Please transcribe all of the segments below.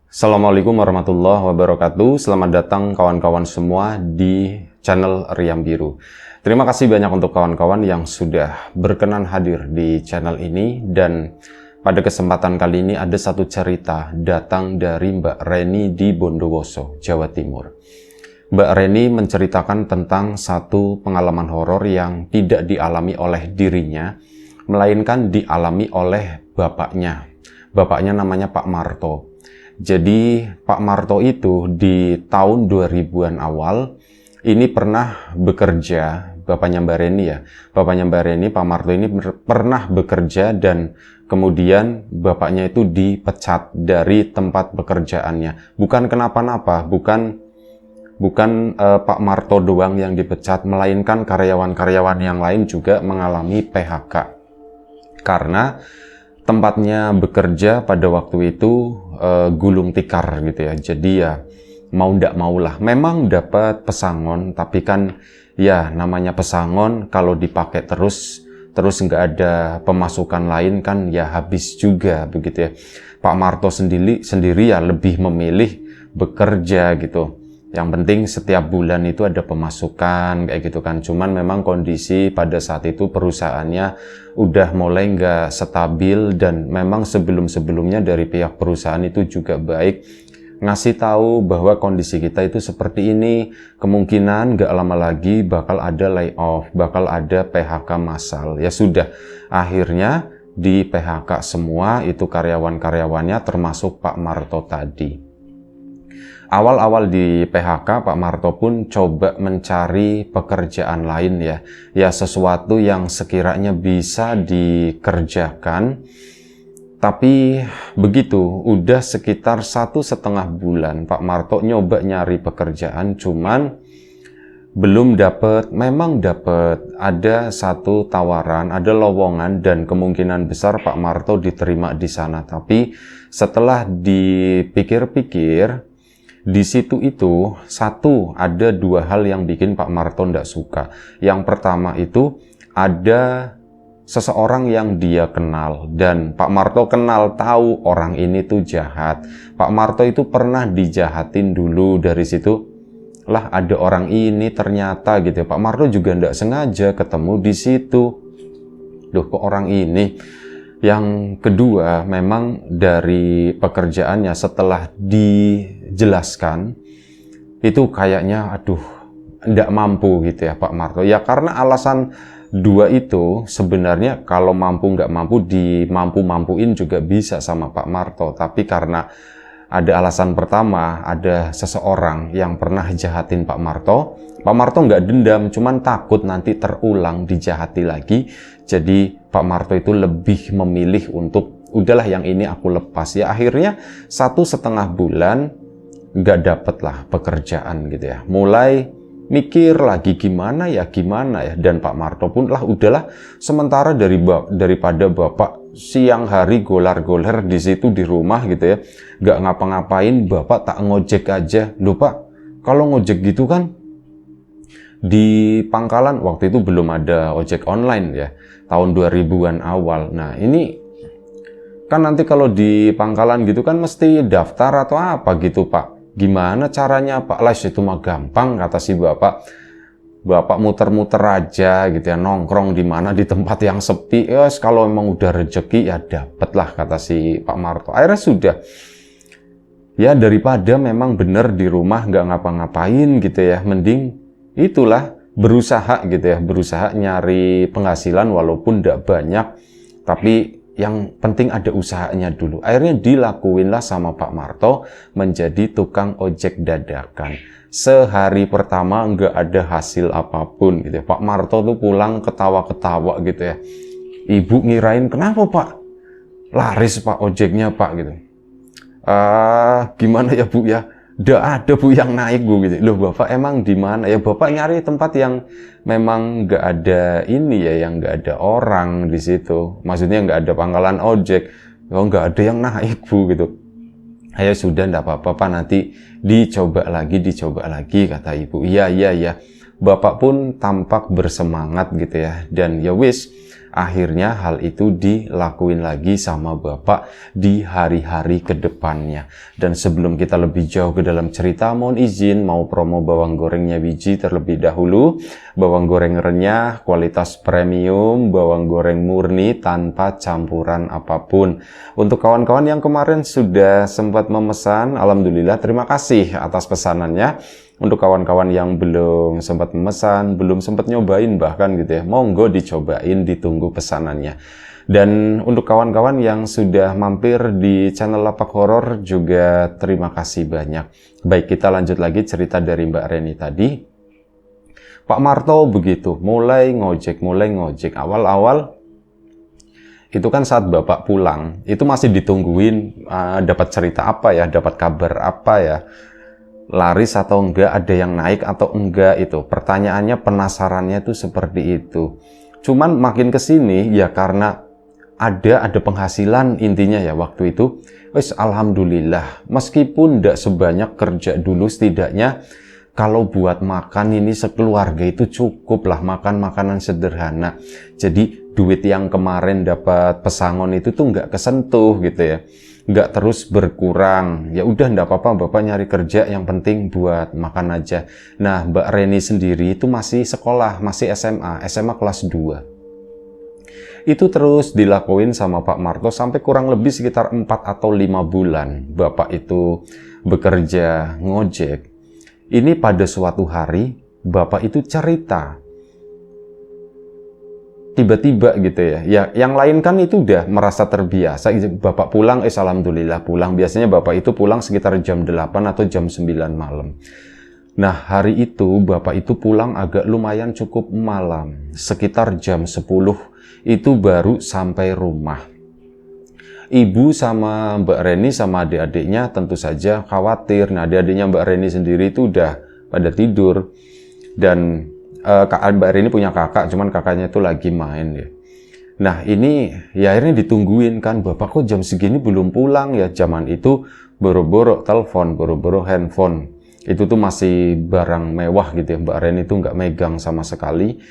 Assalamualaikum warahmatullahi wabarakatuh. Selamat datang kawan-kawan semua di channel Riam Biru. Terima kasih banyak untuk kawan-kawan yang sudah berkenan hadir di channel ini. Dan pada kesempatan kali ini ada satu cerita datang dari Mbak Reni di Bondowoso, Jawa Timur. Mbak Reni menceritakan tentang satu pengalaman horor yang tidak dialami oleh dirinya, melainkan dialami oleh bapaknya. Bapaknya namanya Pak Marto. Jadi Pak Marto itu di tahun 2000-an awal ini pernah bekerja, bapaknya Mbak Reni ya. Bapaknya Mbak Reni, Pak Marto ini pernah bekerja dan kemudian bapaknya itu dipecat dari tempat pekerjaannya. Bukan kenapa-napa, bukan Pak Marto doang yang dipecat, melainkan karyawan-karyawan yang lain juga mengalami PHK. Karena tempatnya bekerja pada waktu itu gulung tikar gitu ya. Jadi ya mau ndak maulah. Memang dapat pesangon, tapi kan ya namanya pesangon kalau dipakai terus nggak ada pemasukan lain kan ya habis juga begitu ya. Pak Marto sendiri ya lebih memilih bekerja gitu. Yang penting setiap bulan itu ada pemasukan kayak gitu kan. Cuman memang kondisi pada saat itu perusahaannya udah mulai nggak stabil, dan memang sebelum-sebelumnya dari pihak perusahaan itu juga baik ngasih tahu bahwa kondisi kita itu seperti ini, kemungkinan nggak lama lagi bakal ada layoff, bakal ada PHK massal. Ya sudah, akhirnya di PHK semua itu karyawan-karyawannya termasuk Pak Marto tadi. Awal-awal di PHK, Pak Marto pun coba mencari pekerjaan lain ya. Ya sesuatu yang sekiranya bisa dikerjakan. Tapi begitu, udah sekitar 1,5 bulan Pak Marto nyoba nyari pekerjaan, cuman belum dapet. Memang dapet, ada satu tawaran, ada lowongan, dan kemungkinan besar Pak Marto diterima di sana. Tapi setelah dipikir-pikir, di situ itu ada dua hal yang bikin Pak Marto ndak suka. Yang pertama itu ada seseorang yang dia kenal, dan Pak Marto kenal tahu orang ini tuh jahat. Pak Marto itu pernah dijahatin dulu, dari situ lah ada orang ini ternyata gitu. Pak Marto juga ndak sengaja ketemu di situ. Loh kok orang ini? Yang kedua, memang dari pekerjaannya setelah dijelaskan itu kayaknya aduh ndak mampu gitu ya Pak Marto. Ya karena alasan dua itu sebenarnya kalau mampu nggak mampu dimampu-mampuin juga bisa sama Pak Marto. Tapi karena ada alasan pertama, ada seseorang yang pernah jahatin Pak Marto nggak dendam, cuman takut nanti terulang dijahati lagi. Jadi Pak Marto itu lebih memilih untuk udahlah yang ini aku lepas ya. Akhirnya 1,5 bulan nggak dapet lah pekerjaan gitu ya. Mulai mikir lagi gimana ya, dan Pak Marto pun lah udahlah sementara daripada Bapak siang hari golar-goler di situ di rumah gitu ya, nggak ngapa-ngapain, Bapak tak ngojek aja. Loh Pak, kalau ngojek gitu kan di pangkalan waktu itu belum ada ojek online ya, tahun 2000-an awal. Nah ini kan nanti kalau di pangkalan gitu kan mesti daftar atau apa gitu Pak. Gimana caranya Pak? Lah itu mah gampang kata si Bapak. Bapak muter-muter aja gitu ya, nongkrong di mana di tempat yang sepi. Ya kalau emang udah rezeki ya dapet lah kata si Pak Marto. Akhirnya sudah. Ya daripada memang bener di rumah nggak ngapa-ngapain gitu ya, mending itulah berusaha gitu ya, berusaha nyari penghasilan walaupun nggak banyak, tapi yang penting ada usahanya dulu. Akhirnya dilakuinlah sama Pak Marto menjadi tukang ojek dadakan. Sehari pertama nggak ada hasil apapun gitu ya. Pak Marto tuh pulang ketawa-ketawa gitu ya. Ibu ngirain kenapa Pak? Laris Pak ojeknya Pak gitu. Gimana ya Bu ya? Nggak ada Bu yang naik Bu gitu. Loh Bapak emang di mana? Ya Bapak nyari tempat yang memang nggak ada ini ya, yang nggak ada orang di situ. Maksudnya nggak ada pangkalan ojek. Oh nggak ada yang naik Bu gitu. Ya sudah nggak apa-apa Pak, nanti dicoba lagi kata ibu. Iya. Bapak pun tampak bersemangat gitu ya. Dan ya wis, Akhirnya hal itu dilakuin lagi sama Bapak di hari-hari ke depannya. Dan sebelum kita lebih jauh ke dalam cerita, mohon izin mau promo bawang gorengnya biji terlebih dahulu. Bawang goreng renyah, kualitas premium, bawang goreng murni tanpa campuran apapun. Untuk kawan-kawan yang kemarin sudah sempat memesan, alhamdulillah terima kasih atas pesanannya. Untuk kawan-kawan yang belum sempat memesan, belum sempat nyobain bahkan gitu ya, monggo dicobain, ditunggu pesanannya. Dan untuk kawan-kawan yang sudah mampir di channel Lapak Horor juga terima kasih banyak. Baik, kita lanjut lagi cerita dari Mbak Reni tadi. Pak Marto begitu, mulai ngojek. Awal-awal itu kan saat Bapak pulang, itu masih ditungguin dapat cerita apa ya, dapat kabar apa ya. Laris atau enggak, ada yang naik atau enggak, itu pertanyaannya, penasarannya itu seperti itu. Cuman makin kesini ya karena ada penghasilan intinya ya waktu itu, wes alhamdulillah, meskipun enggak sebanyak kerja dulu, setidaknya kalau buat makan ini sekeluarga itu cukup lah, makan makanan sederhana. Jadi duit yang kemarin dapat pesangon itu tuh nggak kesentuh gitu ya, nggak terus berkurang. Ya udah nggak apa-apa, Bapak nyari kerja, yang penting buat makan aja. Nah, Mbak Reni sendiri itu masih sekolah, masih SMA kelas 2. Itu terus dilakuin sama Pak Marto sampai kurang lebih sekitar 4 atau 5 bulan. Bapak itu bekerja ngojek. Ini pada suatu hari, Bapak itu cerita. Tiba-tiba gitu ya, yang lain kan itu udah merasa terbiasa, Bapak pulang, alhamdulillah pulang. Biasanya Bapak itu pulang sekitar jam 8 atau jam 9 malam. Nah, hari itu Bapak itu pulang agak lumayan cukup malam, sekitar jam 10 itu baru sampai rumah. Ibu sama Mbak Reni sama adik-adiknya tentu saja khawatir. Nah, adik-adiknya Mbak Reni sendiri itu udah pada tidur. Dan Mbak Reni punya kakak, cuman kakaknya itu lagi main ya. Nah, ini ya akhirnya ditungguin kan, Bapak kok jam segini belum pulang ya. Zaman itu boro-boro telepon, boro-boro handphone. Itu tuh masih barang mewah gitu ya, Mbak Reni itu nggak megang sama sekali.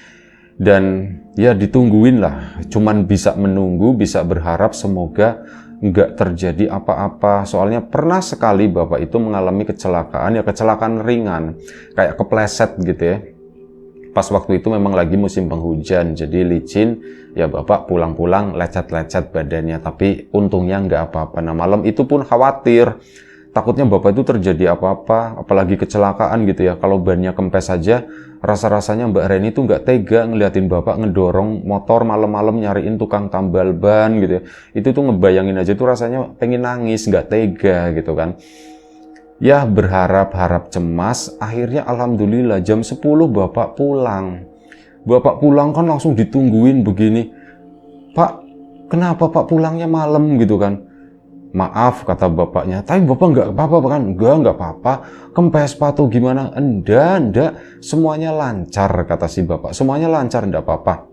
Dan ya ditungguin lah, cuman bisa menunggu, bisa berharap semoga nggak terjadi apa-apa. Soalnya pernah sekali Bapak itu mengalami kecelakaan, ya kecelakaan ringan, kayak kepleset gitu ya. Pas waktu itu memang lagi musim penghujan, jadi licin, ya Bapak pulang-pulang lecet-lecet badannya, tapi untungnya nggak apa-apa. Nah, malam itu pun khawatir, takutnya Bapak itu terjadi apa-apa, apalagi kecelakaan gitu ya. Kalau bannya kempes saja, rasa-rasanya Mbak Reni itu nggak tega ngeliatin Bapak ngedorong motor malam-malam nyariin tukang tambal ban gitu ya. Itu tuh ngebayangin aja tuh rasanya pengen nangis, nggak tega gitu kan. Ya berharap-harap cemas, akhirnya alhamdulillah jam 10 Bapak pulang. Bapak pulang kan langsung ditungguin begini. Pak, kenapa Pak pulangnya malam gitu kan? Maaf, kata bapaknya, tapi Bapak nggak apa-apa kan? Nggak apa-apa. Kempes sepatu gimana? Enggak. Semuanya lancar, kata si Bapak. Semuanya lancar, enggak apa-apa.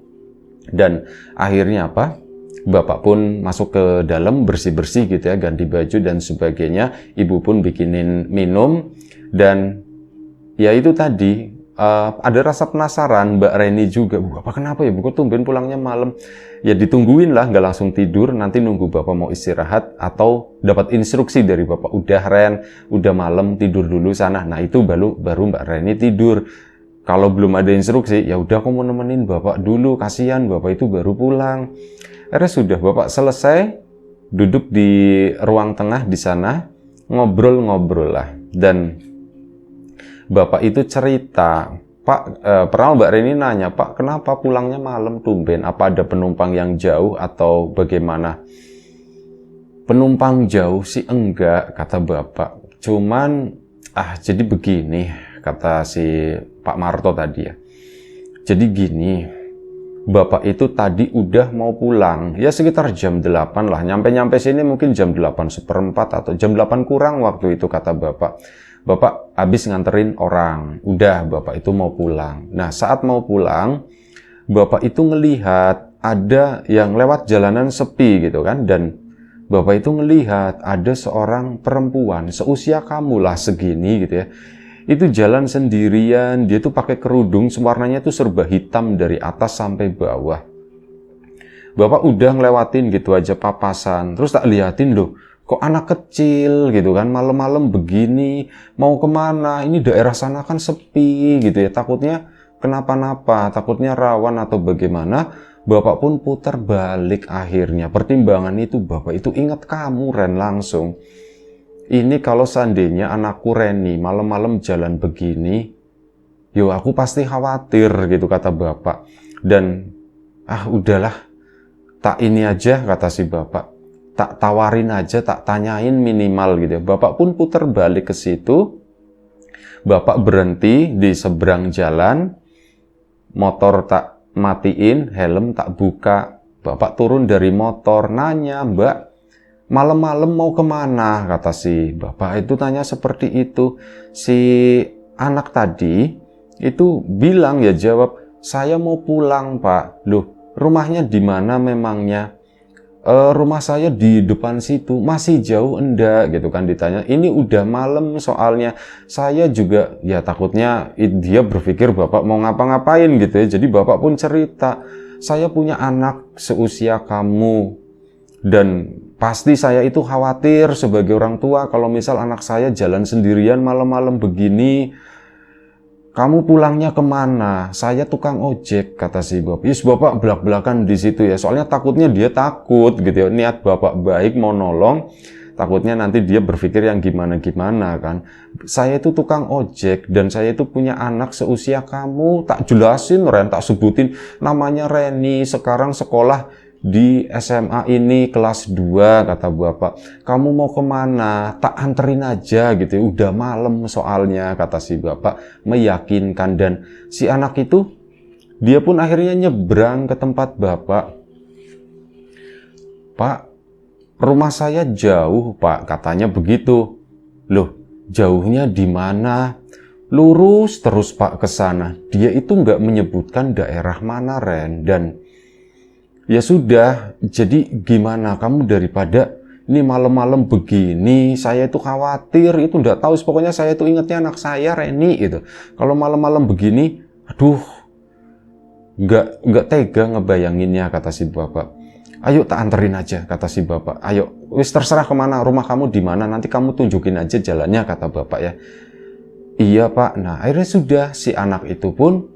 Dan akhirnya apa? Bapak pun masuk ke dalam bersih-bersih gitu ya, ganti baju dan sebagainya. Ibu pun bikinin minum. Dan ya itu tadi, ada rasa penasaran Mbak Reni juga. Bapak kenapa ya? Kok tumben pulangnya malam? Ya ditungguin lah, nggak langsung tidur. Nanti nunggu Bapak mau istirahat atau dapat instruksi dari Bapak. Udah Ren, udah malam, tidur dulu sana. Nah itu baru Mbak Reni tidur. Kalau belum ada instruksi, ya udah aku mau nemenin Bapak dulu. Kasihan Bapak itu baru pulang. Akhirnya sudah Bapak selesai, duduk di ruang tengah di sana, ngobrol-ngobrol lah. Dan Bapak itu cerita, Pak, pernah Mbak Reni nanya, Pak, kenapa pulangnya malam tumben? Apa ada penumpang yang jauh atau bagaimana? Penumpang jauh sih enggak, kata Bapak. Cuman, jadi begini, kata si Pak Marto tadi ya. Jadi gini, Bapak itu tadi udah mau pulang, ya sekitar jam 8 lah. Nyampe sini mungkin jam 8:15 atau jam 8 kurang waktu itu, kata Bapak. Bapak habis nganterin orang, udah Bapak itu mau pulang. Nah saat mau pulang, Bapak itu ngelihat ada yang lewat jalanan sepi gitu kan. Dan Bapak itu ngelihat ada seorang perempuan, seusia kamu lah segini gitu ya. Itu jalan sendirian, dia tuh pakai kerudung, warnanya tuh serba hitam dari atas sampai bawah. Bapak udah ngelewatin gitu aja papasan. Terus tak liatin loh, kok anak kecil gitu kan, malam-malam begini, mau kemana? Ini daerah sana kan sepi gitu ya, takutnya kenapa-napa, takutnya rawan atau bagaimana. Bapak pun putar balik akhirnya. Pertimbangan itu Bapak itu ingat kamu Ren langsung. Ini kalau seandainya anakku Reni malam-malam jalan begini, yo aku pasti khawatir gitu kata Bapak. Dan udahlah, tak ini aja kata si Bapak. Tak tawarin aja, tak tanyain minimal gitu ya. Bapak pun putar balik ke situ. Bapak berhenti di seberang jalan. Motor tak matiin, helm tak buka. Bapak turun dari motor, nanya, Mbak, malam-malam mau kemana? Kata si Bapak itu tanya seperti itu. Si anak tadi itu bilang ya jawab, saya mau pulang Pak. Loh, rumahnya di mana memangnya? Rumah saya di depan situ. Masih jauh enggak gitu kan ditanya. Ini udah malam soalnya. Saya juga ya takutnya dia berpikir Bapak mau ngapa-ngapain gitu ya. Jadi Bapak pun cerita, saya punya anak seusia kamu dan pasti saya itu khawatir sebagai orang tua kalau misal anak saya jalan sendirian malam-malam begini. Kamu pulangnya kemana? Saya tukang ojek, kata si Bapak. Yes, Bapak belak-belakan di situ ya. Soalnya takutnya dia takut gitu ya. Niat Bapak baik mau nolong, takutnya nanti dia berpikir yang gimana-gimana kan. Saya itu tukang ojek dan saya itu punya anak seusia kamu. Tak jelasin Ren, tak sebutin namanya Reni, sekarang sekolah di SMA ini kelas 2, kata Bapak. Kamu mau kemana? Tak anterin aja gitu ya. Udah malam soalnya, kata si Bapak meyakinkan. Dan si anak itu dia pun akhirnya nyebrang ke tempat Bapak. Pak, rumah saya jauh Pak, katanya begitu. Loh, jauhnya di mana? Lurus terus Pak ke sana. Dia itu nggak menyebutkan daerah mana Ren. Dan ya sudah, jadi gimana kamu daripada ini malam-malam begini, saya itu khawatir, itu nggak tahu, pokoknya saya itu ingatnya anak saya Reni gitu. Kalau malam-malam begini, aduh, nggak tega ngebayanginnya, kata si Bapak. Ayo tak anterin aja, kata si Bapak. Ayo, wis terserah kemana, rumah kamu di mana, nanti kamu tunjukin aja jalannya, kata Bapak ya. Iya Pak. Nah akhirnya sudah, si anak itu pun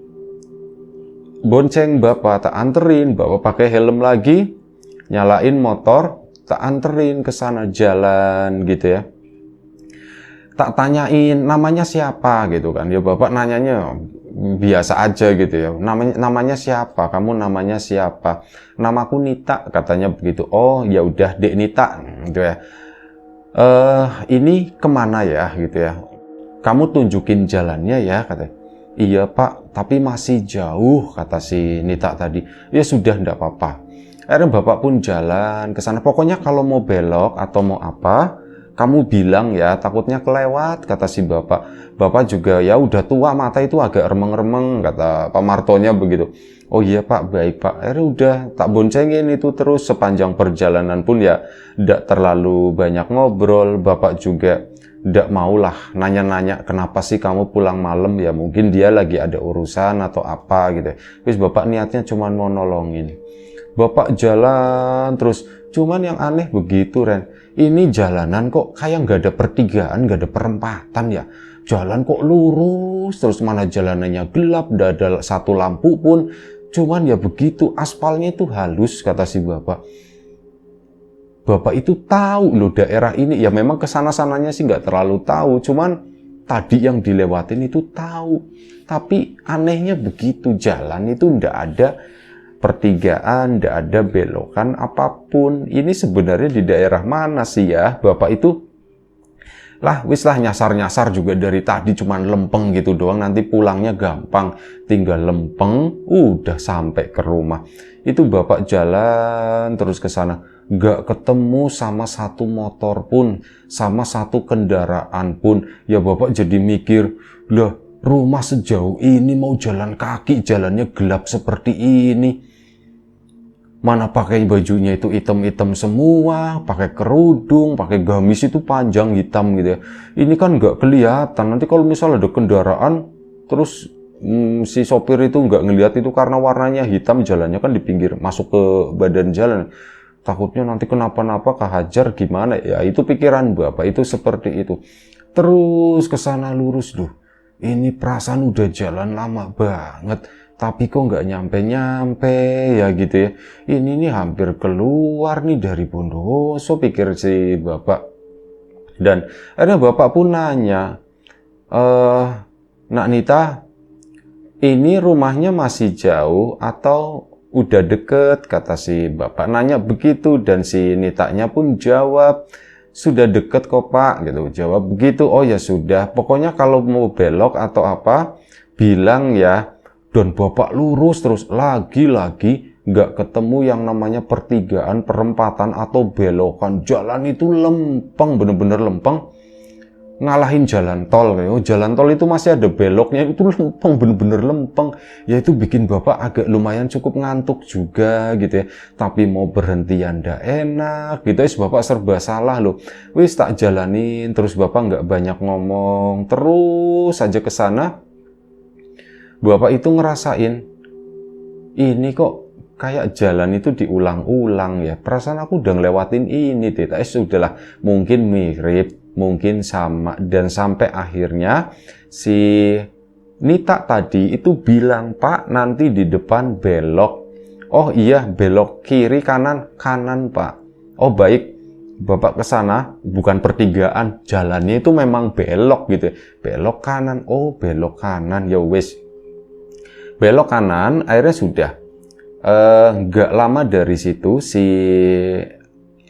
bonceng Bapak, tak anterin. Bapak pakai helm lagi, nyalain motor, tak anterin ke sana jalan gitu ya. Tak tanyain namanya siapa gitu kan. Ya Bapak nanyanya biasa aja gitu ya. Namanya siapa? Kamu namanya siapa? Namaku Nita, katanya begitu. Oh, ya udah Dek Nita gitu ya. Ini kemana ya gitu ya. Kamu tunjukin jalannya ya, katanya. Iya Pak, tapi masih jauh, kata si Nita tadi. Ya sudah, enggak apa-apa. Akhirnya Bapak pun jalan ke sana. Pokoknya kalau mau belok atau mau apa, kamu bilang ya, takutnya kelewat, kata si Bapak. Bapak juga ya udah tua, mata itu agak remeng-remeng, kata Pak Martonya begitu. Oh iya Pak, baik Pak. Akhirnya udah tak boncengin itu terus sepanjang perjalanan pun ya enggak terlalu banyak ngobrol. Bapak juga nggak maulah nanya-nanya kenapa sih kamu pulang malam, ya mungkin dia lagi ada urusan atau apa gitu. Terus Bapak niatnya cuma mau nolongin. Bapak jalan terus, cuman yang aneh begitu Ren, ini jalanan kok kayak nggak ada pertigaan, nggak ada perempatan ya. Jalan kok lurus terus, mana jalanannya gelap, nggak ada satu lampu pun. Cuman ya begitu, aspalnya itu halus, kata si Bapak. Bapak itu tahu loh daerah ini, ya memang kesana-sananya sih nggak terlalu tahu, cuman tadi yang dilewatin itu tahu. Tapi anehnya begitu, jalan itu nggak ada pertigaan, nggak ada belokan apapun. Ini sebenarnya di daerah mana sih ya? Bapak itu wis lah nyasar-nyasar juga dari tadi, cuman lempeng gitu doang, nanti pulangnya gampang, tinggal lempeng udah sampai ke rumah. Itu Bapak jalan terus ke sana, nggak ketemu sama satu motor pun, sama satu kendaraan pun. Ya Bapak jadi mikir, lah rumah sejauh ini mau jalan kaki, jalannya gelap seperti ini. Mana pakai bajunya itu hitam-hitam semua, pakai kerudung, pakai gamis itu panjang hitam gitu ya. Ini kan nggak kelihatan. Nanti kalau misalnya ada kendaraan, terus si sopir itu nggak ngelihat itu karena warnanya hitam, jalannya kan di pinggir, masuk ke badan jalan. Takutnya nanti kenapa-napa kehajar gimana ya, itu pikiran bapak itu seperti itu. Terus ke sana lurus, loh ini perasaan udah jalan lama banget tapi kok nggak nyampe-nyampe ya gitu ya, ini nih hampir keluar nih dari Bondowoso, pikir si bapak. Dan akhirnya bapak pun nanya, Nak Nita, ini rumahnya masih jauh atau udah deket? Kata si bapak nanya begitu, dan si Nitanya pun jawab, sudah deket kok Pak, gitu. Jawab begitu, oh ya sudah, pokoknya kalau mau belok atau apa, bilang ya. Dan bapak lurus terus, lagi-lagi nggak ketemu yang namanya pertigaan, perempatan, atau belokan. Jalan itu lempeng, bener-bener lempeng. Ngalahin jalan tol. Oh, jalan tol itu masih ada beloknya, itu lempeng, bener-bener lempeng. Ya itu bikin bapak agak lumayan cukup ngantuk juga gitu ya. Tapi mau berhentian ndak enak gitu ya, bapak serba salah loh. Wis tak jalanin, terus bapak nggak banyak ngomong, terus aja ke sana. Bapak itu ngerasain, ini kok kayak jalan itu diulang-ulang ya. Perasaan aku udah ngelewatin ini deh. Sudahlah, mungkin mirip, mungkin sama. Dan sampai akhirnya si Nita tadi itu bilang, Pak nanti di depan belok. Oh iya, belok kiri kanan, kanan Pak. Oh baik, bapak ke sana, bukan pertigaan, jalannya itu memang belok gitu ya. Belok kanan, oh belok kanan, ya wes. Belok kanan, akhirnya sudah. Nggak lama dari situ si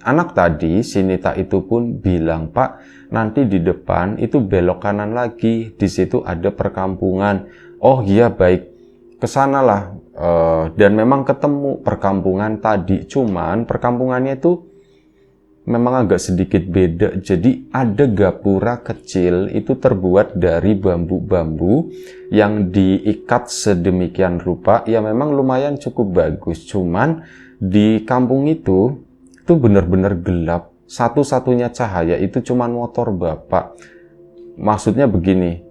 anak tadi, si Nita itu pun bilang, Pak nanti di depan itu belok kanan lagi, di situ ada perkampungan. Oh iya baik, kesanalah. Dan memang ketemu perkampungan tadi, cuman perkampungannya itu memang agak sedikit beda. Jadi ada gapura kecil itu terbuat dari bambu-bambu yang diikat sedemikian rupa, ya memang lumayan cukup bagus. Cuman di kampung itu benar-benar gelap. Satu-satunya cahaya itu cuman motor bapak. Maksudnya begini,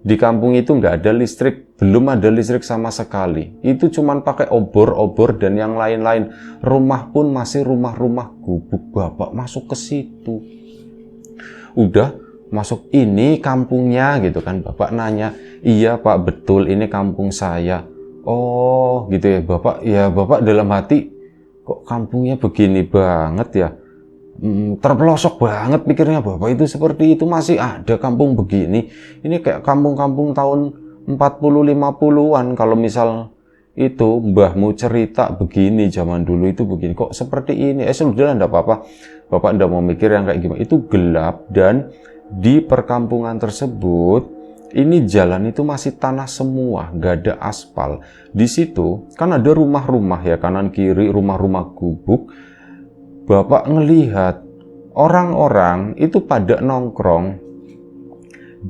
di kampung itu nggak ada listrik, belum ada listrik sama sekali. Itu cuman pakai obor-obor dan yang lain-lain. Rumah pun masih rumah-rumah gubuk. Bapak masuk ke situ. Udah masuk, ini kampungnya gitu kan. Bapak nanya, iya Pak betul ini kampung saya. Oh gitu ya Bapak. Ya Bapak dalam hati, kok kampungnya begini banget ya. Terpelosok banget pikirnya bapak itu, seperti itu masih ada kampung begini. Ini kayak kampung-kampung tahun 40-50-an. Kalau misal itu mbahmu cerita begini zaman dulu itu begini, kok seperti ini. Sudah enggak apa-apa, bapak enggak mau mikir yang kayak gimana. Itu gelap, dan di perkampungan tersebut ini jalan itu masih tanah semua, nggak ada aspal. Di situ kan ada rumah-rumah ya, kanan kiri rumah-rumah gubuk. Bapak ngelihat orang-orang itu pada nongkrong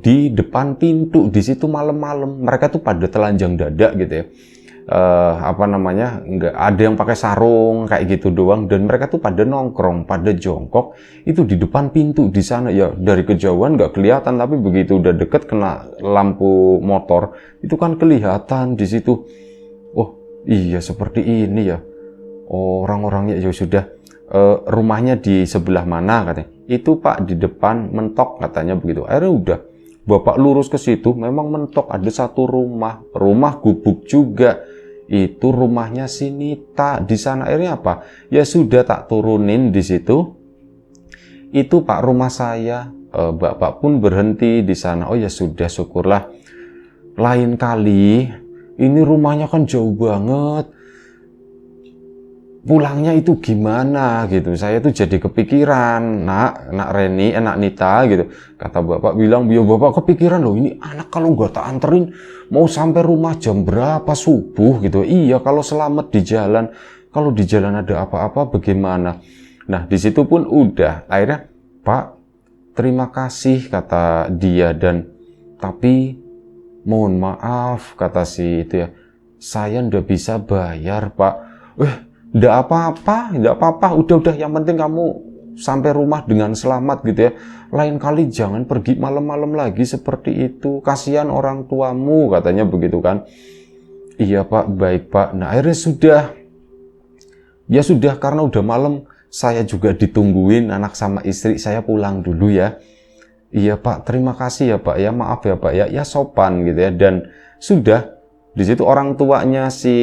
di depan pintu di situ malam-malam. Mereka tuh pada telanjang dada gitu ya. Nggak ada yang pakai sarung kayak gitu doang, dan mereka tuh pada nongkrong, pada jongkok itu di depan pintu di sana ya. Dari kejauhan nggak kelihatan, tapi begitu udah deket kena lampu motor itu kan kelihatan di situ. Oh iya seperti ini ya orang-orangnya. Ya sudah, rumahnya di sebelah mana katanya. Itu Pak di depan mentok katanya begitu. Akhirnya udah bapak lurus ke situ, memang mentok ada satu rumah gubuk juga. Itu rumahnya si Nita. Di sana akhirnya apa? Ya sudah tak turunin di situ. Itu Pak rumah saya. Bapak pun berhenti di sana. Oh ya sudah, syukurlah. Lain kali ini rumahnya kan jauh banget. Pulangnya itu gimana gitu. Saya tuh jadi kepikiran, nak Reni, nak Nita gitu. Kata bapak bilang, ya bapak kepikiran loh, ini anak kalau nggak tak anterin mau sampai rumah jam berapa, subuh gitu. Iya kalau selamat di jalan, kalau di jalan ada apa-apa bagaimana. Nah di situ pun udah akhirnya, Pak terima kasih kata dia, dan tapi mohon maaf kata si itu ya, saya nggak bisa bayar Pak. Nggak apa-apa, udah, yang penting kamu sampai rumah dengan selamat gitu ya. Lain kali jangan pergi malam-malam lagi seperti itu, kasihan orang tuamu, katanya begitu kan. Iya Pak, baik Pak. Nah akhirnya sudah, ya sudah, karena udah malam, saya juga ditungguin anak sama istri, saya pulang dulu ya. Iya Pak, terima kasih ya Pak ya, maaf ya Pak ya, ya sopan gitu ya. Dan sudah, di situ orang tuanya si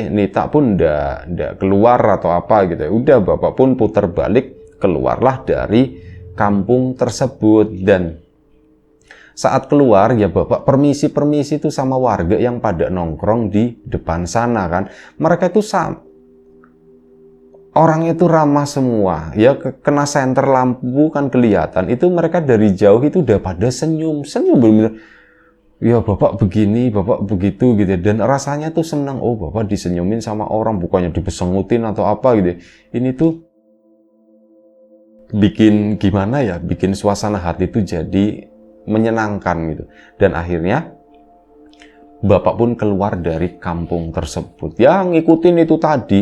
Nita pun ndak keluar atau apa gitu ya. Udah, bapak pun putar balik, keluarlah dari kampung tersebut. Dan saat keluar ya bapak permisi tuh sama warga yang pada nongkrong di depan sana kan. Mereka itu orangnya itu ramah semua ya, kena senter lampu kan kelihatan. Itu mereka dari jauh itu udah pada senyum bener-bener. Ya bapak begini, bapak begitu gitu. Dan rasanya tuh senang, oh bapak disenyumin sama orang, bukannya dipesengutin atau apa gitu. Ini tuh bikin gimana ya, bikin suasana hati itu jadi menyenangkan gitu. Dan akhirnya bapak pun keluar dari kampung tersebut. Ya ngikutin itu tadi.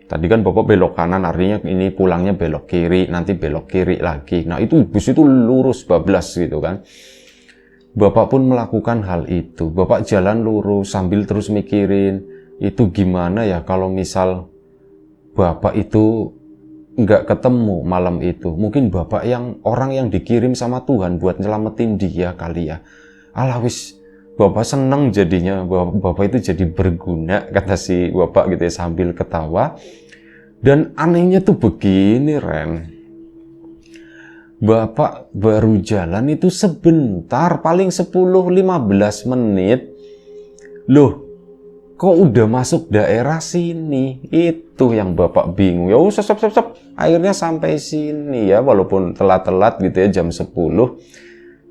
Tadi kan bapak belok kanan, artinya ini pulangnya belok kiri, nanti belok kiri lagi. Nah itu bus itu lurus bablas gitu kan. Bapak pun melakukan hal itu. Bapak jalan lurus sambil terus mikirin, itu gimana ya kalau misal bapak itu nggak ketemu malam itu. Mungkin bapak orang yang dikirim sama Tuhan buat nyelamatin dia kali ya. Alah wis, bapak seneng jadinya, bapak itu jadi berguna, kata si bapak gitu ya sambil ketawa. Dan anehnya tuh begini Ren. Bapak baru jalan itu sebentar, paling 10-15 menit. Loh, kok udah masuk daerah sini? Itu yang bapak bingung. Ya sep. Akhirnya sampai sini ya, walaupun telat-telat gitu ya, jam 10.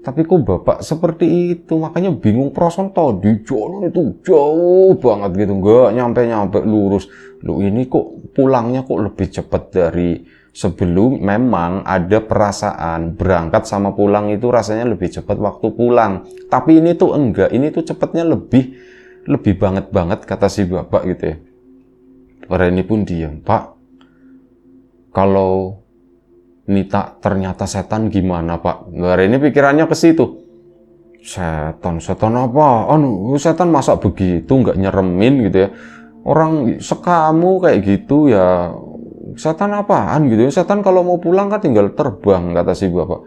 Tapi kok bapak seperti itu? Makanya bingung, perasaan tadi jalan itu jauh banget gitu. Nggak nyampe lurus. Loh ini kok pulangnya kok lebih cepat dari sebelum. Memang ada perasaan berangkat sama pulang itu rasanya lebih cepat waktu pulang. Tapi ini tuh enggak, ini tuh cepatnya lebih banget kata si bapak gitu ya. Reni pun diam. Pak, kalau Nita ternyata setan gimana Pak? Reni pikirannya ke situ. Setan apa? Setan masa begitu, nggak nyeremin gitu ya. Orang sekamu kayak gitu ya. Setan apaan gitu ya? Setan kalau mau pulang kan tinggal terbang, kata si bapak.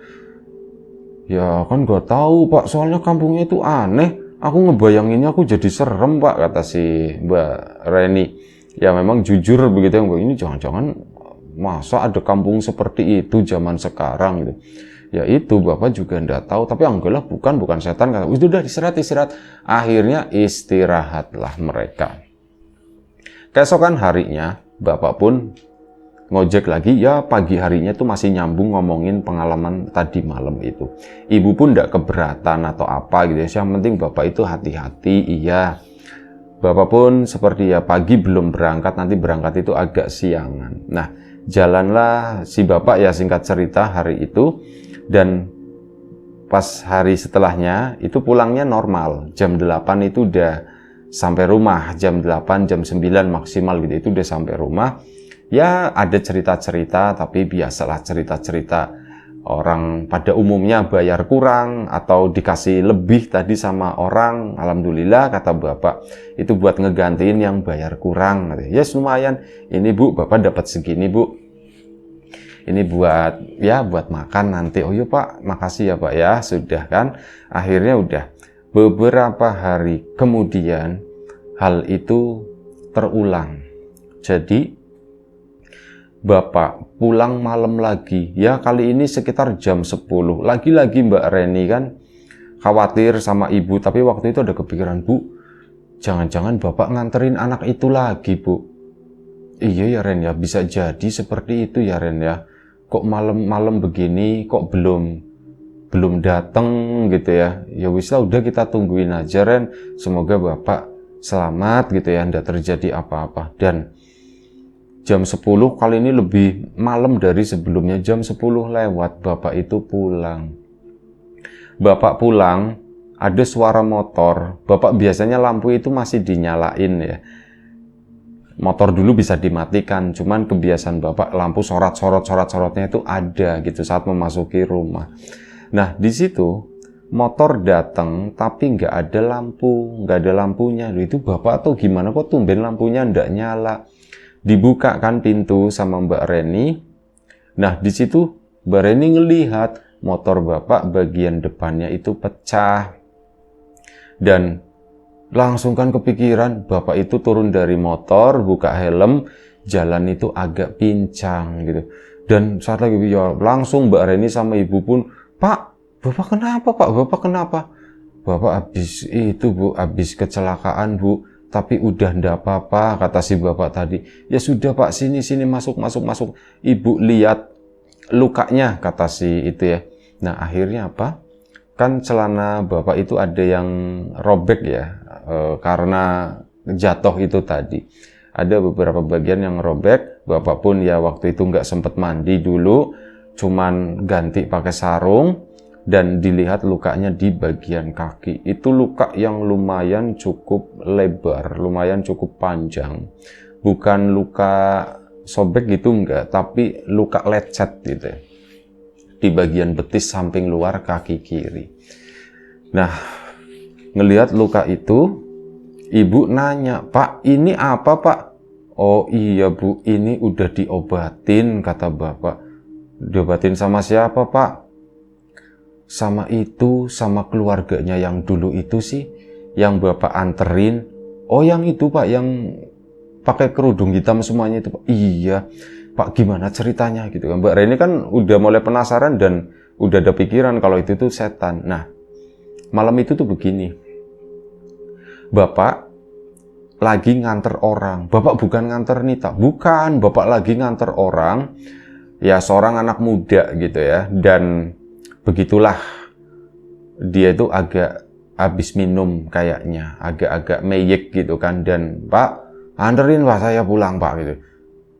Ya kan gak tahu Pak, soalnya kampungnya itu aneh. Aku ngebayanginnya aku jadi serem Pak, kata si Mbak Reni. Ya memang jujur begitu ya, ini jangan-jangan masa ada kampung seperti itu zaman sekarang gitu. Ya itu bapak juga ndak tahu, tapi anggaplah bukan setan, kata. Udah istirahat. Akhirnya istirahatlah mereka. Keesokan harinya bapak pun ngojek lagi, ya pagi harinya tuh masih nyambung ngomongin pengalaman tadi malam itu. Ibu pun ndak keberatan atau apa gitu ya, yang penting bapak itu hati-hati. Iya, bapak pun seperti ya pagi belum berangkat, nanti berangkat itu agak siangan. Nah jalanlah si bapak ya, singkat cerita hari itu. Dan pas hari setelahnya itu pulangnya normal, jam 8 itu udah sampai rumah, jam 8, jam 9 maksimal gitu, itu udah sampai rumah. Ya ada cerita-cerita, tapi biasalah cerita-cerita orang pada umumnya bayar kurang atau dikasih lebih tadi sama orang. Alhamdulillah kata bapak, itu buat ngegantiin yang bayar kurang. Yes lumayan, ini Bu, bapak dapat segini Bu, ini buat makan nanti. Oh iya Pak, makasih ya Pak ya. Sudah kan, akhirnya udah. Beberapa hari kemudian hal itu terulang. Jadi bapak pulang malam lagi, ya kali ini sekitar jam 10. Lagi-lagi Mbak Reni kan khawatir sama ibu, tapi waktu itu ada kepikiran, Bu, jangan-jangan bapak nganterin anak itu lagi Bu. Iya ya Ren ya, bisa jadi seperti itu ya Ren ya. Kok malam-malam begini kok belum datang gitu ya. Ya wis lah, udah kita tungguin aja Ren. Semoga bapak selamat gitu ya, nggak terjadi apa-apa. Dan jam 10 kali ini lebih malam dari sebelumnya, jam 10 lewat bapak itu pulang. Bapak pulang, ada suara motor. Bapak biasanya lampu itu masih dinyalain ya. motor dulu bisa dimatikan, cuman kebiasaan bapak lampu sorot-sorotnya itu ada gitu saat memasuki rumah. Nah di situ motor datang tapi nggak ada lampu, nggak ada lampunya. Loh, itu bapak atau gimana kok tumben lampunya nggak nyala? Dibuka kan pintu sama Mbak Reni. Nah di situ Mbak Reni ngelihat motor bapak bagian depannya itu pecah. Dan langsung kan kepikiran, bapak itu turun dari motor, buka helm, jalan itu agak pincang gitu. Dan saat lagi ya langsung Mbak Reni sama ibu pun, Pak, bapak kenapa Pak? Bapak kenapa? Bapak habis itu Bu, habis kecelakaan Bu. Tapi udah ndak apa-apa, kata si bapak tadi. Ya sudah Pak, sini masuk. Ibu lihat lukanya, kata si itu ya. Nah akhirnya apa? Kan celana bapak itu ada yang robek ya, karena jatuh itu tadi. Ada beberapa bagian yang robek, bapak pun ya waktu itu nggak sempat mandi dulu, cuman ganti pakai sarung, dan dilihat lukanya di bagian kaki. Itu luka yang lumayan cukup lebar, lumayan cukup panjang. Bukan luka sobek gitu enggak, tapi luka lecet gitu ya. Di bagian betis samping luar kaki kiri. Nah, ngelihat luka itu, ibu nanya, Pak, ini apa Pak? Oh iya Bu, ini udah diobatin, kata bapak. Diobatin sama siapa Pak? Sama itu, sama keluarganya yang dulu itu sih, yang bapak anterin. Oh yang itu Pak, yang pakai kerudung hitam semuanya itu Pak. Iya Pak, gimana ceritanya gitu kan. Mbak Reni kan udah mulai penasaran dan udah ada pikiran kalau itu tuh setan. Nah malam itu tuh begini, bapak lagi nganter orang. Bapak bukan nganter Nita, bukan, bapak lagi nganter orang, ya seorang anak muda gitu ya. Dan begitulah, dia itu agak habis minum kayaknya, agak-agak meyek gitu kan. Dan Pak, anterin Pak, saya pulang Pak gitu.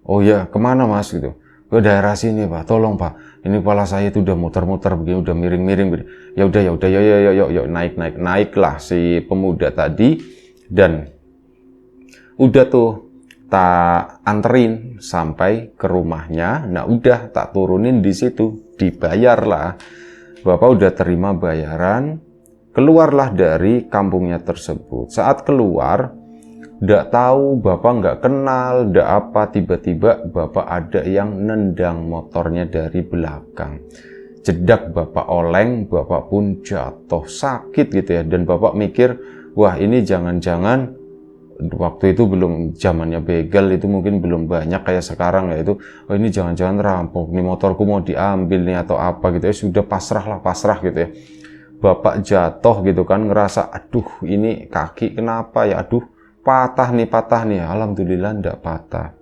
Oh ya, kemana Mas gitu? Ke daerah sini Pak, tolong Pak. Ini kepala saya itu udah muter-muter begini, udah miring-miring begini. Ya udah, yuk, naiklah si pemuda tadi. Dan udah tuh tak anterin sampai ke rumahnya. Nah udah tak turunin di situ, dibayar lah. Bapak udah terima bayaran, keluarlah dari kampungnya tersebut. Saat keluar, nggak tahu, bapak nggak kenal, nggak apa, tiba-tiba bapak ada yang nendang motornya dari belakang. Jedak bapak oleng, bapak pun jatuh sakit gitu ya. Dan bapak mikir, wah ini jangan-jangan waktu itu belum zamannya begal, itu mungkin belum banyak kayak sekarang ya, itu oh ini jangan-jangan rampok nih, motorku mau diambil nih atau apa gitu ya. Sudah pasrah gitu ya. Bapak jatuh gitu kan, ngerasa aduh ini kaki kenapa ya, aduh patah nih. Alhamdulillah ndak patah.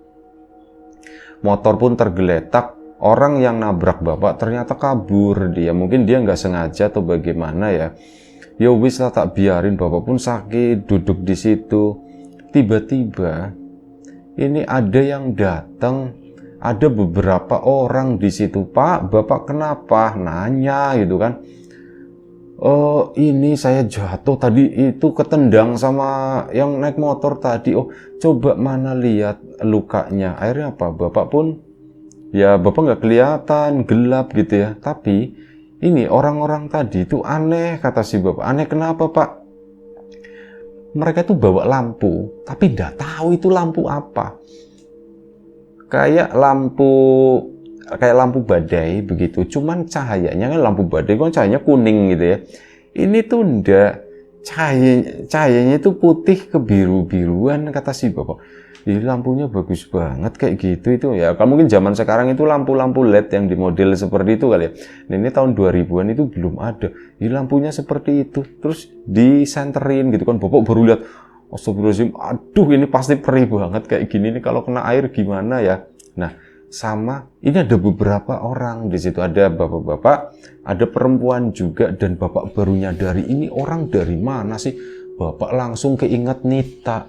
Motor pun tergeletak. Orang yang nabrak bapak ternyata kabur dia. Mungkin dia nggak sengaja atau bagaimana ya. Ya wis lah, tak biarin, bapak pun sakit duduk di situ. Tiba-tiba ini ada yang datang, ada beberapa orang di situ. Pak, bapak kenapa? Nanya gitu kan. Oh ini saya jatuh tadi, itu ketendang sama yang naik motor tadi. Oh coba mana lihat lukanya. Akhirnya apa? Bapak pun ya bapak nggak kelihatan, gelap gitu ya. Tapi ini orang-orang tadi itu aneh, kata si bapak. Aneh kenapa Pak? Mereka tuh bawa lampu, tapi nggak tahu itu lampu apa. Kayak lampu badai begitu. Cuman cahayanya kan lampu badai kan cahayanya kuning gitu ya. Ini tuh ndak, cahayanya itu putih kebiru-biruan, kata si bapak. Ini lampunya bagus banget kayak gitu itu ya. Kalau mungkin zaman sekarang itu lampu-lampu LED yang di model seperti itu kali ya. Nah, ini tahun 2000-an itu belum ada. Ini lampunya seperti itu. Terus disenterin gitu kan. Bapak baru lihat, astagfirullahaladzim, aduh ini pasti perih banget kayak gini nih, kalau kena air gimana ya. Nah, sama ini ada beberapa orang di situ, ada bapak-bapak, ada perempuan juga, dan bapak baru nyadari ini orang dari mana sih. Bapak langsung keinget Nita.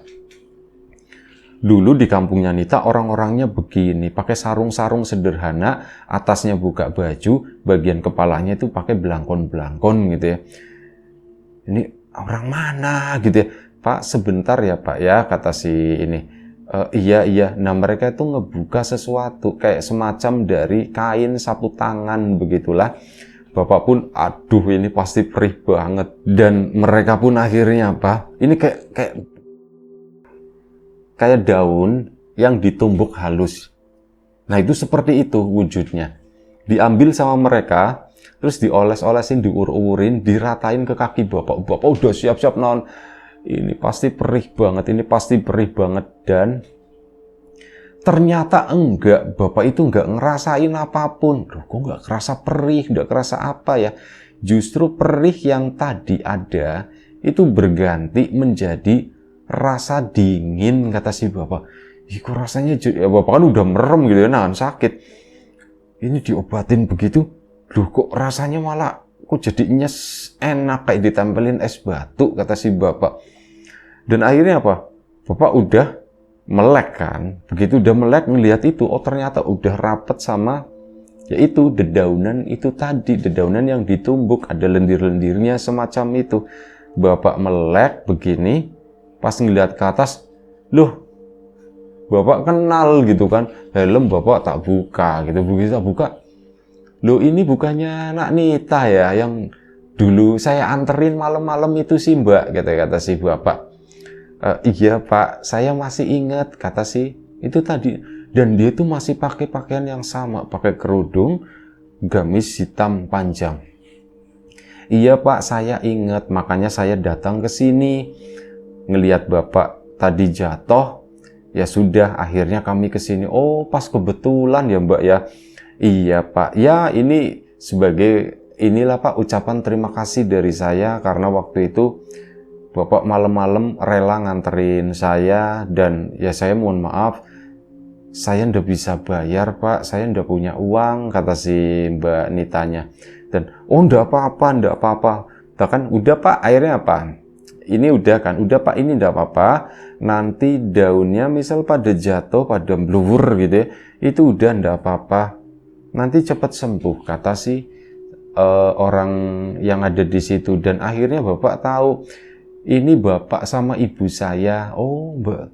Dulu di kampungnya Nita orang-orangnya begini, pakai sarung-sarung sederhana, atasnya buka baju, bagian kepalanya itu pakai belangkon-belangkon gitu ya. Ini orang mana gitu ya. Pak sebentar ya Pak ya, kata si ini. Iya. Nah, mereka itu ngebuka sesuatu kayak semacam dari kain sapu tangan begitulah. Bapak pun, aduh ini pasti perih banget. Dan mereka pun akhirnya apa? Ini kayak daun yang ditumbuk halus. Nah, itu seperti itu wujudnya. Diambil sama mereka, terus dioles-olesin, diur-urin, diratain ke kaki bapak. Bapak udah siap-siap non. Ini pasti perih banget, dan ternyata enggak, bapak itu enggak ngerasain apapun. Loh, kok enggak kerasa perih, enggak kerasa apa ya? Justru perih yang tadi ada, itu berganti menjadi rasa dingin, kata si bapak. Ih, kok rasanya, ya bapak kan udah merem gitu ya, nahan sakit. Ini diobatin begitu, loh kok rasanya malah, kok jadi nyes, enak kayak ditempelin es batu, kata si bapak. Dan akhirnya apa? Bapak udah melek kan. Begitu udah melek ngelihat itu, oh ternyata udah rapet sama yaitu dedaunan itu tadi, dedaunan yang ditumbuk, ada lendir-lendirnya semacam itu. Bapak melek begini, pas ngelihat ke atas, loh bapak kenal gitu kan, helm bapak tak buka gitu, begitu tak buka, loh ini bukannya anak Nita ya yang dulu saya anterin malam-malam itu sih mbak, kata si bapak. Iya pak, saya masih ingat, kata si itu tadi. Dan dia tuh masih pakai pakaian yang sama, pakai kerudung, gamis hitam panjang. Iya pak, saya ingat, makanya saya datang ke sini. Ngelihat bapak tadi jatuh, ya sudah, akhirnya kami ke sini. Oh, pas kebetulan ya mbak ya. Iya pak, ya ini sebagai, inilah pak ucapan terima kasih dari saya, karena waktu itu bapak malam-malam rela nganterin saya, dan ya saya mohon maaf, saya ndak bisa bayar pak, saya ndak punya uang, kata si mbak Nitanya. Dan oh ndak apa-apa, bahkan udah pak, akhirnya apa? Ini udah kan, udah pak, ini ndak apa-apa, nanti daunnya misal pada jatuh, pada blur gitu ya, itu udah ndak apa-apa, nanti cepat sembuh, kata si orang yang ada di situ. Dan akhirnya bapak tahu, ini bapak sama ibu saya. Oh mbak,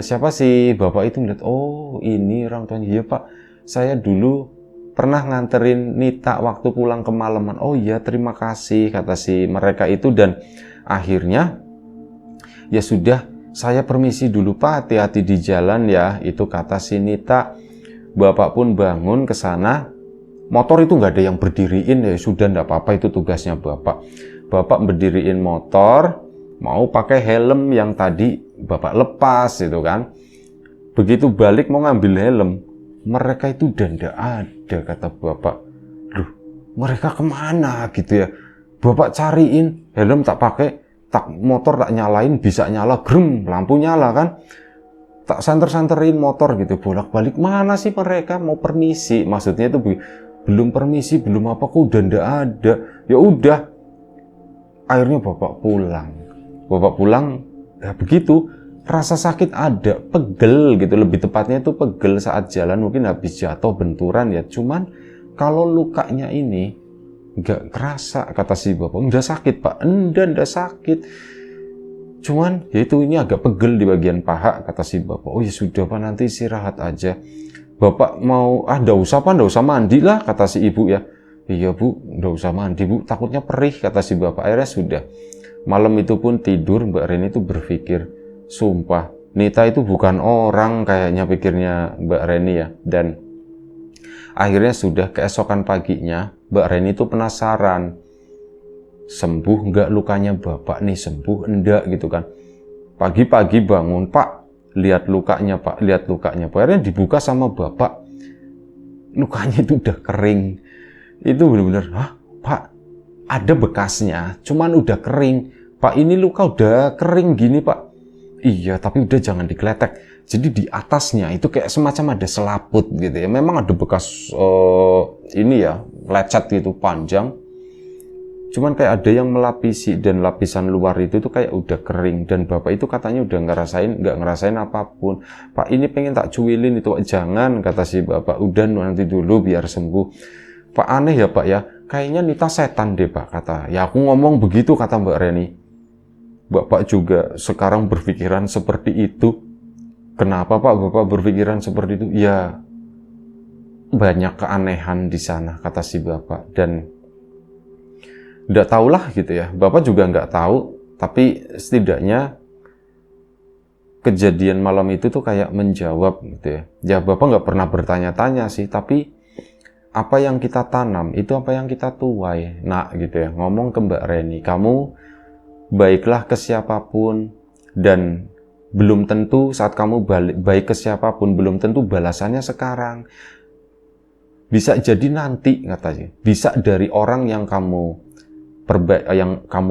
siapa sih bapak itu ngeliat, oh ini orang tuanya. Iya pak, saya dulu pernah nganterin Nita waktu pulang kemalaman. Oh iya terima kasih, kata si mereka itu. Dan akhirnya ya sudah, saya permisi dulu pak, hati-hati di jalan ya, itu kata si Nita. Bapak pun bangun ke sana. Motor itu nggak ada yang berdiriin, ya sudah nggak apa-apa, itu tugasnya bapak. Bapak berdiriin motor, mau pakai helm yang tadi bapak lepas itu kan. Begitu balik mau ngambil helm, mereka itu udah nggak ada, kata bapak. Loh, mereka kemana gitu ya? Bapak cariin, helm tak pakai, tak motor tak nyalain, bisa nyala, grem, lampu nyala kan. Tak santer-santerin motor gitu, bolak-balik, mana sih mereka, mau permisi, maksudnya itu belum permisi, belum apa, kok udah ndak ada. Ya udah, akhirnya bapak pulang, ya begitu, rasa sakit ada, pegel gitu, lebih tepatnya itu pegel saat jalan, mungkin habis jatuh benturan ya. Cuman kalau lukanya ini nggak kerasa, kata si bapak. Nggak sakit pak, nggak sakit, cuman ya itu, ini agak pegel di bagian paha, kata si bapak. Oh ya sudah pak, nanti istirahat aja. Bapak mau, nggak usah pak, nggak usah mandi lah, kata si ibu ya. Iya bu, nggak usah mandi bu, takutnya perih, kata si bapak. Akhirnya sudah, malam itu pun tidur, Mbak Reni itu berpikir, sumpah Nita itu bukan orang kayaknya, pikirnya Mbak Reni ya. Dan akhirnya sudah, keesokan paginya Mbak Reni itu penasaran, sembuh nggak lukanya bapak nih, sembuh enggak gitu kan. Pagi-pagi bangun, pak lihat lukanya pak, akhirnya dibuka sama bapak, lukanya itu udah kering. Itu benar-benar, hah pak, ada bekasnya, cuman udah kering. Pak ini luka udah kering gini pak. Iya tapi udah jangan digeletek. Jadi di atasnya itu kayak semacam ada selaput gitu ya. Memang ada bekas ini ya, lecet gitu panjang. Cuman kayak ada yang melapisi, dan lapisan luar itu tuh kayak udah kering. Dan bapak itu katanya udah nggak ngerasain apapun. Pak ini pengen tak cuilin itu, jangan, kata si bapak, udah nanti dulu biar sembuh. Pak aneh ya pak ya, kayaknya Nita setan deh pak, kata. Ya aku ngomong begitu, kata Mbak Reni. Bapak juga sekarang berpikiran seperti itu. Kenapa Pak Bapak berpikiran seperti itu? Ya, banyak keanehan di sana, kata si Bapak. Dan nggak tahulah gitu ya. Bapak juga nggak tahu, tapi setidaknya kejadian malam itu tuh kayak menjawab gitu ya. Ya Bapak nggak pernah bertanya-tanya sih, tapi apa yang kita tanam itu apa yang kita tuai. Nah gitu ya, ngomong ke Mbak Reni, kamu baiklah ke siapapun, dan belum tentu saat kamu baik ke siapapun, belum tentu balasannya sekarang. Bisa jadi nanti, katanya. Bisa dari orang yang kamu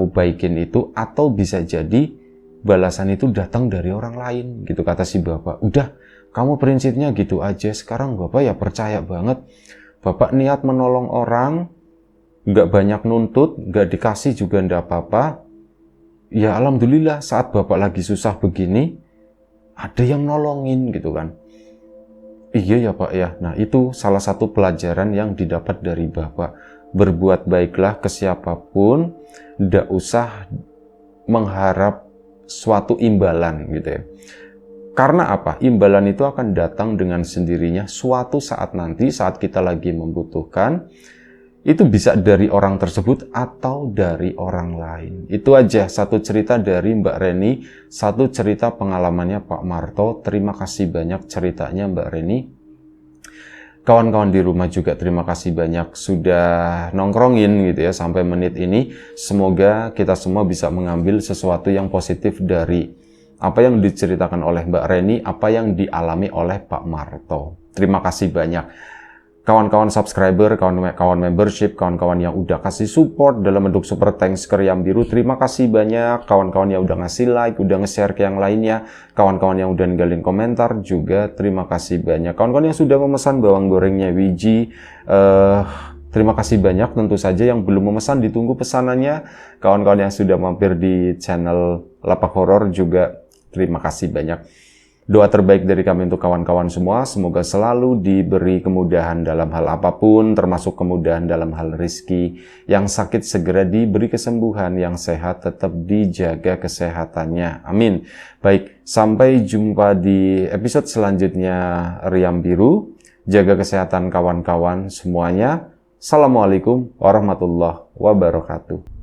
baikin itu, atau bisa jadi balasan itu datang dari orang lain, gitu kata si Bapak. Udah, kamu prinsipnya gitu aja. Sekarang Bapak ya percaya banget. Bapak niat menolong orang, nggak banyak nuntut, nggak dikasih juga nggak apa-apa. Ya alhamdulillah saat Bapak lagi susah begini, ada yang nolongin gitu kan. Iya ya Pak ya. Nah itu salah satu pelajaran yang didapat dari Bapak. Berbuat baiklah ke siapapun, nggak usah mengharap suatu imbalan gitu ya. Karena apa? Imbalan itu akan datang dengan sendirinya suatu saat nanti, saat kita lagi membutuhkan. Itu bisa dari orang tersebut atau dari orang lain. Itu aja satu cerita dari Mbak Reni, satu cerita pengalamannya Pak Marto. Terima kasih banyak ceritanya Mbak Reni. Kawan-kawan di rumah juga terima kasih banyak sudah nongkrongin gitu ya sampai menit ini. Semoga kita semua bisa mengambil sesuatu yang positif dari apa yang diceritakan oleh Mbak Reni, apa yang dialami oleh Pak Marto. Terima kasih banyak. Kawan-kawan subscriber, kawan-kawan membership, kawan-kawan yang udah kasih support dalam bentuk super thanks ke Riam Biru, terima kasih banyak. Kawan-kawan yang udah ngasih like, udah nge-share ke yang lainnya, kawan-kawan yang udah ninggalin komentar juga terima kasih banyak. Kawan-kawan yang sudah memesan bawang gorengnya Wiji, terima kasih banyak. Tentu saja yang belum memesan ditunggu pesanannya. Kawan-kawan yang sudah mampir di channel Lapak Horor juga terima kasih banyak. Doa terbaik dari kami untuk kawan-kawan semua, semoga selalu diberi kemudahan dalam hal apapun, termasuk kemudahan dalam hal rezeki. Yang sakit segera diberi kesembuhan, yang sehat tetap dijaga kesehatannya. Amin. Baik, sampai jumpa di episode selanjutnya Riam Biru. Jaga kesehatan kawan-kawan semuanya. Assalamualaikum warahmatullahi wabarakatuh.